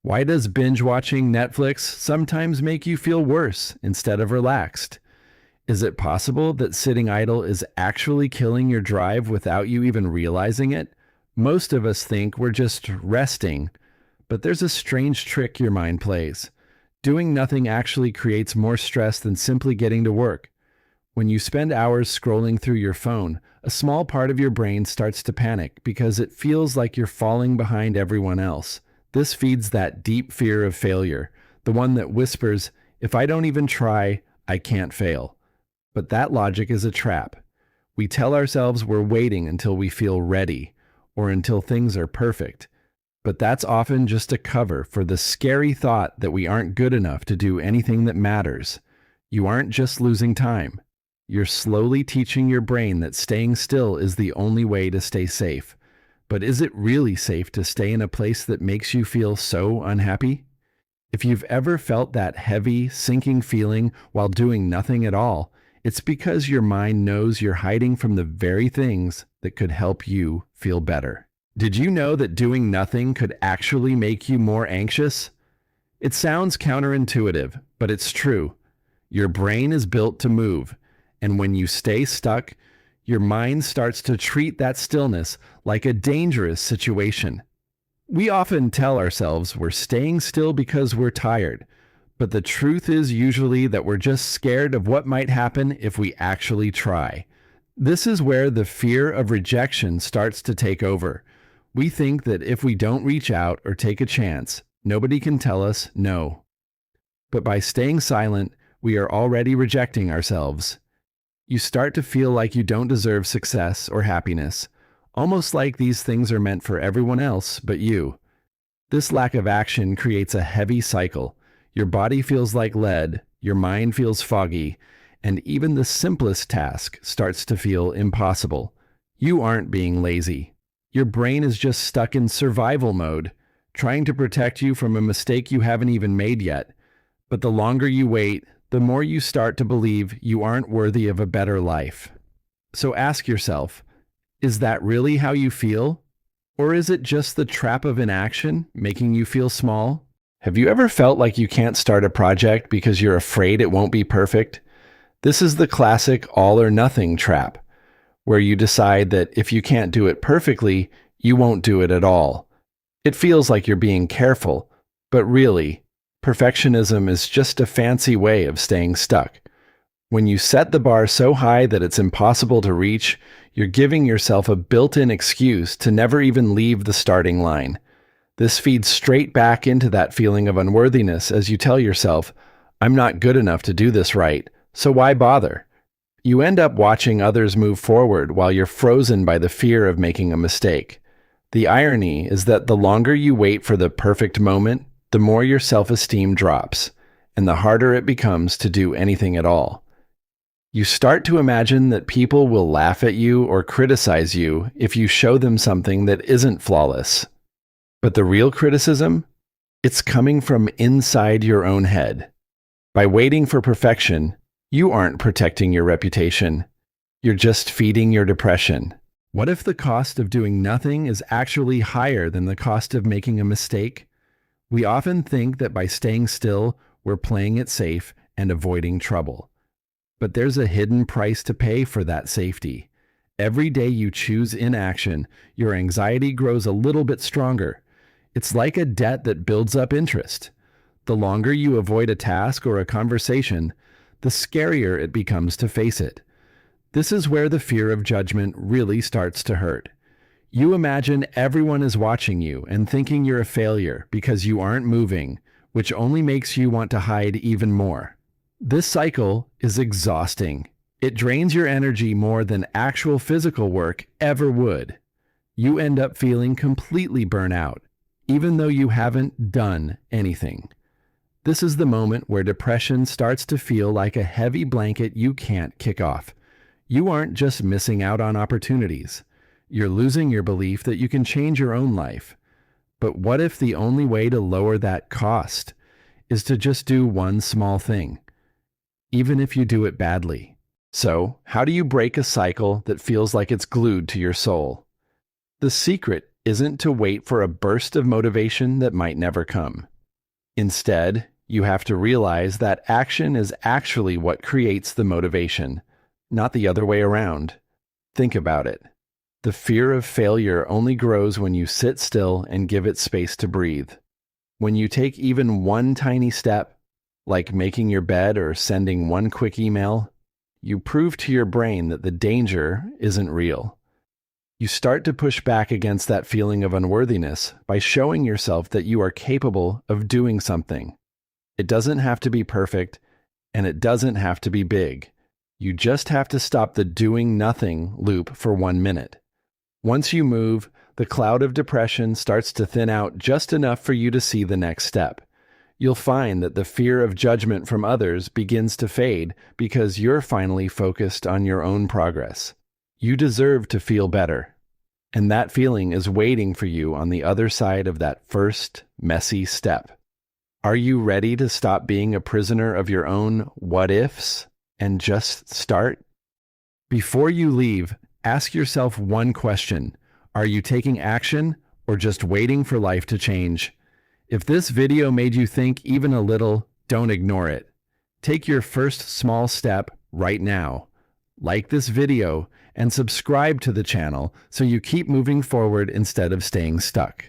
Why does binge watching Netflix sometimes make you feel worse instead of relaxed? Is it possible that sitting idle is actually killing your drive without you even realizing it? Most of us think we're just resting, but there's a strange trick your mind plays. Doing nothing actually creates more stress than simply getting to work. When you spend hours scrolling through your phone, a small part of your brain starts to panic because it feels like you're falling behind everyone else. This feeds that deep fear of failure, the one that whispers, if I don't even try, I can't fail. But that logic is a trap. We tell ourselves we're waiting until we feel ready or until things are perfect. But that's often just a cover for the scary thought that we aren't good enough to do anything that matters. You aren't just losing time. You're slowly teaching your brain that staying still is the only way to stay safe. But is it really safe to stay in a place that makes you feel so unhappy? If you've ever felt that heavy, sinking feeling while doing nothing at all, it's because your mind knows you're hiding from the very things that could help you feel better. Did you know that doing nothing could actually make you more anxious? It sounds counterintuitive, but it's true. Your brain is built to move, and when you stay stuck, your mind starts to treat that stillness like a dangerous situation. We often tell ourselves we're staying still because we're tired, but the truth is usually that we're just scared of what might happen if we actually try. This is where the fear of rejection starts to take over. We think that if we don't reach out or take a chance, nobody can tell us no. But by staying silent, we are already rejecting ourselves. You start to feel like you don't deserve success or happiness, almost like these things are meant for everyone else but you. This lack of action creates a heavy cycle. Your body feels like lead, your mind feels foggy, and even the simplest task starts to feel impossible. You aren't being lazy. Your brain is just stuck in survival mode, trying to protect you from a mistake you haven't even made yet. But the longer you wait, the more you start to believe you aren't worthy of a better life. So ask yourself, is that really how you feel? Or is it just the trap of inaction making you feel small? Have you ever felt like you can't start a project because you're afraid it won't be perfect? This is the classic all or nothing trap, where you decide that if you can't do it perfectly, you won't do it at all. It feels like you're being careful, but really, perfectionism is just a fancy way of staying stuck. When you set the bar so high that it's impossible to reach, you're giving yourself a built-in excuse to never even leave the starting line. This feeds straight back into that feeling of unworthiness as you tell yourself, I'm not good enough to do this right, so why bother? You end up watching others move forward while you're frozen by the fear of making a mistake. The irony is that the longer you wait for the perfect moment, the more your self-esteem drops, and the harder it becomes to do anything at all. You start to imagine that people will laugh at you or criticize you if you show them something that isn't flawless. But the real criticism? It's coming from inside your own head. By waiting for perfection, you aren't protecting your reputation. You're just feeding your depression. What if the cost of doing nothing is actually higher than the cost of making a mistake? We often think that by staying still, we're playing it safe and avoiding trouble. But there's a hidden price to pay for that safety. Every day you choose inaction, your anxiety grows a little bit stronger. It's like a debt that builds up interest. The longer you avoid a task or a conversation, the scarier it becomes to face it. This is where the fear of judgment really starts to hurt. You imagine everyone is watching you and thinking you're a failure because you aren't moving, which only makes you want to hide even more. This cycle is exhausting. It drains your energy more than actual physical work ever would. You end up feeling completely burnt out, even though you haven't done anything. This is the moment where depression starts to feel like a heavy blanket you can't kick off. You aren't just missing out on opportunities. You're losing your belief that you can change your own life. But what if the only way to lower that cost is to just do one small thing, even if you do it badly? So, how do you break a cycle that feels like it's glued to your soul? The secret isn't to wait for a burst of motivation that might never come. Instead, you have to realize that action is actually what creates the motivation, not the other way around. Think about it. The fear of failure only grows when you sit still and give it space to breathe. When you take even one tiny step, like making your bed or sending one quick email, you prove to your brain that the danger isn't real. You start to push back against that feeling of unworthiness by showing yourself that you are capable of doing something. It doesn't have to be perfect, and it doesn't have to be big. You just have to stop the doing nothing loop for 1 minute. Once you move, the cloud of depression starts to thin out just enough for you to see the next step. You'll find that the fear of judgment from others begins to fade because you're finally focused on your own progress. You deserve to feel better, and that feeling is waiting for you on the other side of that first messy step. Are you ready to stop being a prisoner of your own what-ifs and just start? Before you leave, ask yourself one question. Are you taking action or just waiting for life to change? If this video made you think even a little, don't ignore it. Take your first small step right now. Like this video and subscribe to the channel so you keep moving forward instead of staying stuck.